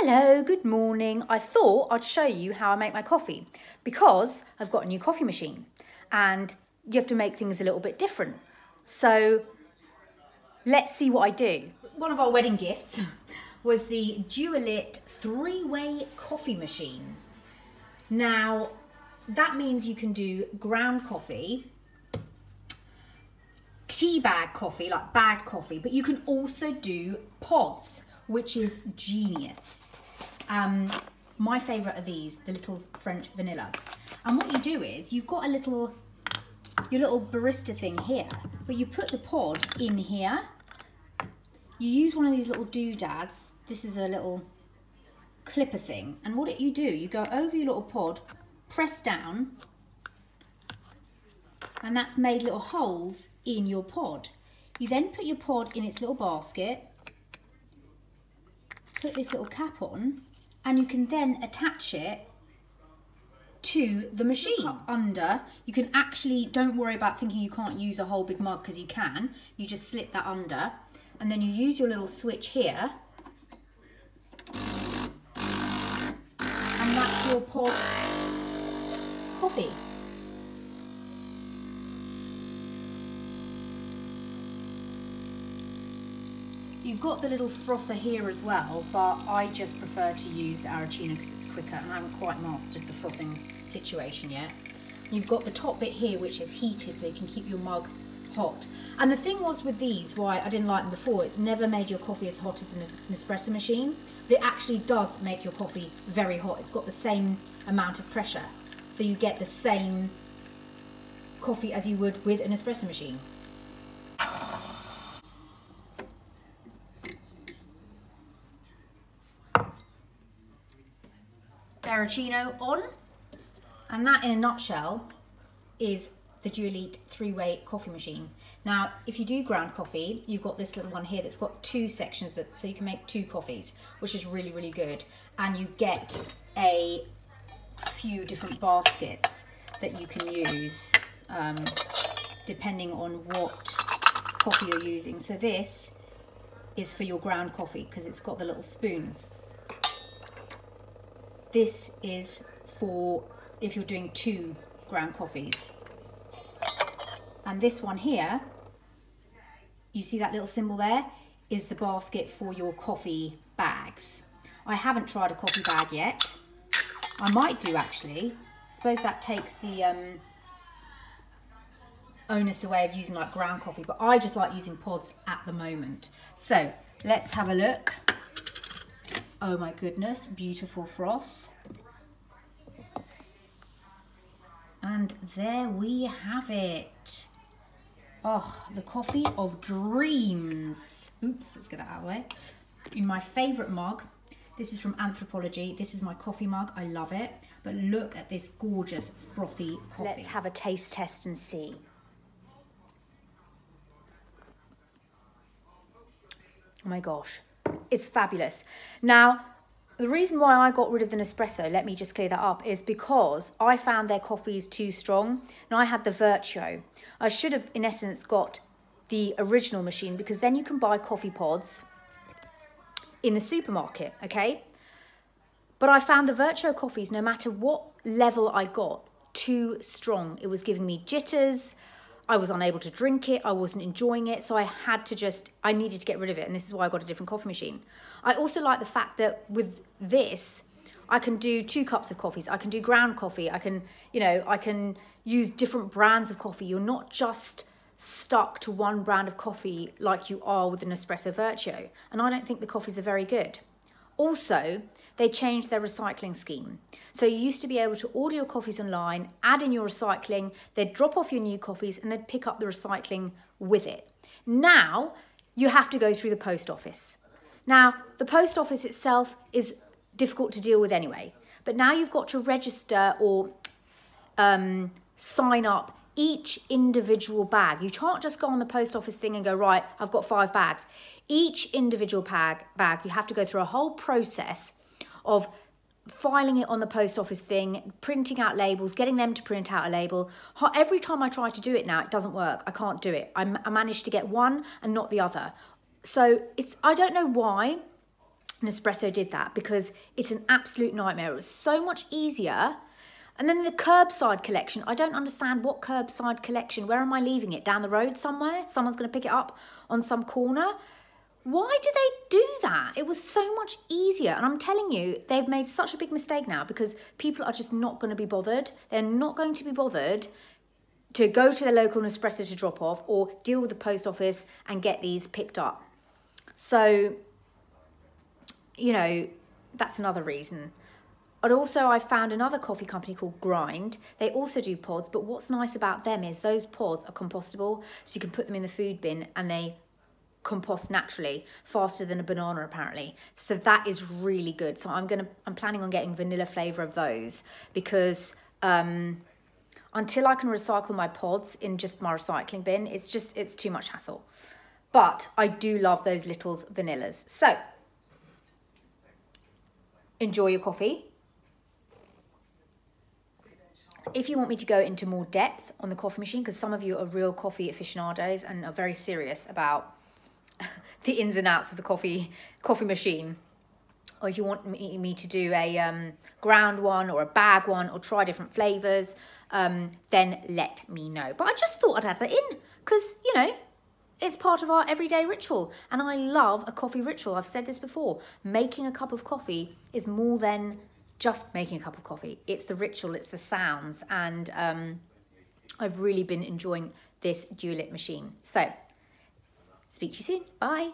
Hello, good morning. I thought I'd show you how I make my coffee because I've got a new coffee machine and you have to make things a little bit different. So let's see what I do. One of our wedding gifts was the Dualit 3-way coffee machine. Now that means you can do ground coffee, tea bag coffee, like bagged coffee, but you can also do pods, which is genius. My favourite are these, the little French vanilla. And what you do is, you've got your little barista thing here, but you put the pod in here. You use one of these little doodads. This is a little clipper thing. And what you do, you go over your little pod, press down, and that's made little holes in your pod. You then put your pod in its little basket, put this little cap on, and you can then attach it to the machine. Under, you can actually, don't worry about thinking you can't use a whole big mug, because you can. You just slip that under, and then you use your little switch here, and that's your pod coffee. You've got the little frother here as well, but I just prefer to use the Arancino because it's quicker, and I haven't quite mastered the frothing situation yet. You've got the top bit here which is heated, so you can keep your mug hot. And the thing was with these, why I didn't like them before, it never made your coffee as hot as an espresso machine, but it actually does make your coffee very hot. It's got the same amount of pressure, so you get the same coffee as you would with an espresso machine. Arancino on, and that in a nutshell is the Dualit 3-way coffee machine. Now if you do ground coffee, you've got this little one here that's got two sections, so you can make two coffees, which is really, really good. And you get a few different baskets that you can use depending on what coffee you're using. So this is for your ground coffee because it's got the little spoon. This is for if you're doing 2 ground coffees. And this one here, you see that little symbol there, is the basket for your coffee bags. I haven't tried a coffee bag yet. I might do actually. I suppose that takes the onus away of using like ground coffee, but I just like using pods at the moment. So let's have a look. Oh my goodness, beautiful froth. And there we have it. Oh, the coffee of dreams. Oops, let's get that out of the way. In my favourite mug. This is from Anthropologie. This is my coffee mug. I love it. But look at this gorgeous frothy coffee. Let's have a taste test and see. Oh my gosh. It's fabulous. Now, the reason why I got rid of the Nespresso, let me just clear that up, is because I found their coffees too strong. Now I had the Vertuo. I should have, in essence, got the original machine because then you can buy coffee pods in the supermarket, okay? But I found the Vertuo coffees, no matter what level I got, too strong. It was giving me jitters. I was unable to drink it, I wasn't enjoying it, so I needed to get rid of it, and this is why I got a different coffee machine. I also like the fact that with this, I can do 2 cups of coffees, I can do ground coffee, I can use different brands of coffee. You're not just stuck to one brand of coffee like you are with an Espresso Vertuo, and I don't think the coffees are very good. Also, they changed their recycling scheme. So you used to be able to order your coffees online, add in your recycling, they'd drop off your new coffees and they'd pick up the recycling with it. Now, you have to go through the post office. Now, the post office itself is difficult to deal with anyway, but now you've got to register or sign up each individual bag. You can't just go on the post office thing and go, right, I've got 5 bags. Each individual bag, you have to go through a whole process of filing it on the post office thing, printing out labels, getting them to print out a label. Every time I try to do it now, it doesn't work. I can't do it. I managed to get one and not the other. So I don't know why Nespresso did that, because it's an absolute nightmare. It was so much easier. And then the curbside collection, I don't understand what curbside collection. Where am I leaving it? Down the road somewhere? Someone's going to pick it up on some corner? Why do they do that? It was so much easier. And I'm telling you, they've made such a big mistake now, because people are just not going to be bothered. They're not going to be bothered to go to the local Nespresso to drop off, or deal with the post office and get these picked up. So, you know, that's another reason. But also, I found another coffee company called Grind. They also do pods, but what's nice about them is those pods are compostable, so you can put them in the food bin and they compost naturally, faster than a banana apparently. So that is really good. So I'm planning on getting vanilla flavour of those, because until I can recycle my pods in just my recycling bin, it's too much hassle. But I do love those little vanillas. So enjoy your coffee. If you want me to go into more depth on the coffee machine, because some of you are real coffee aficionados and are very serious about the ins and outs of the coffee machine, or if you want me to do a ground one or a bag one, or try different flavours, then let me know. But I just thought I'd add that in, because, you know, it's part of our everyday ritual. And I love a coffee ritual. I've said this before. Making a cup of coffee is more than just making a cup of coffee. It's the ritual, it's the sounds. And I've really been enjoying this Dualit machine. So, speak to you soon. Bye.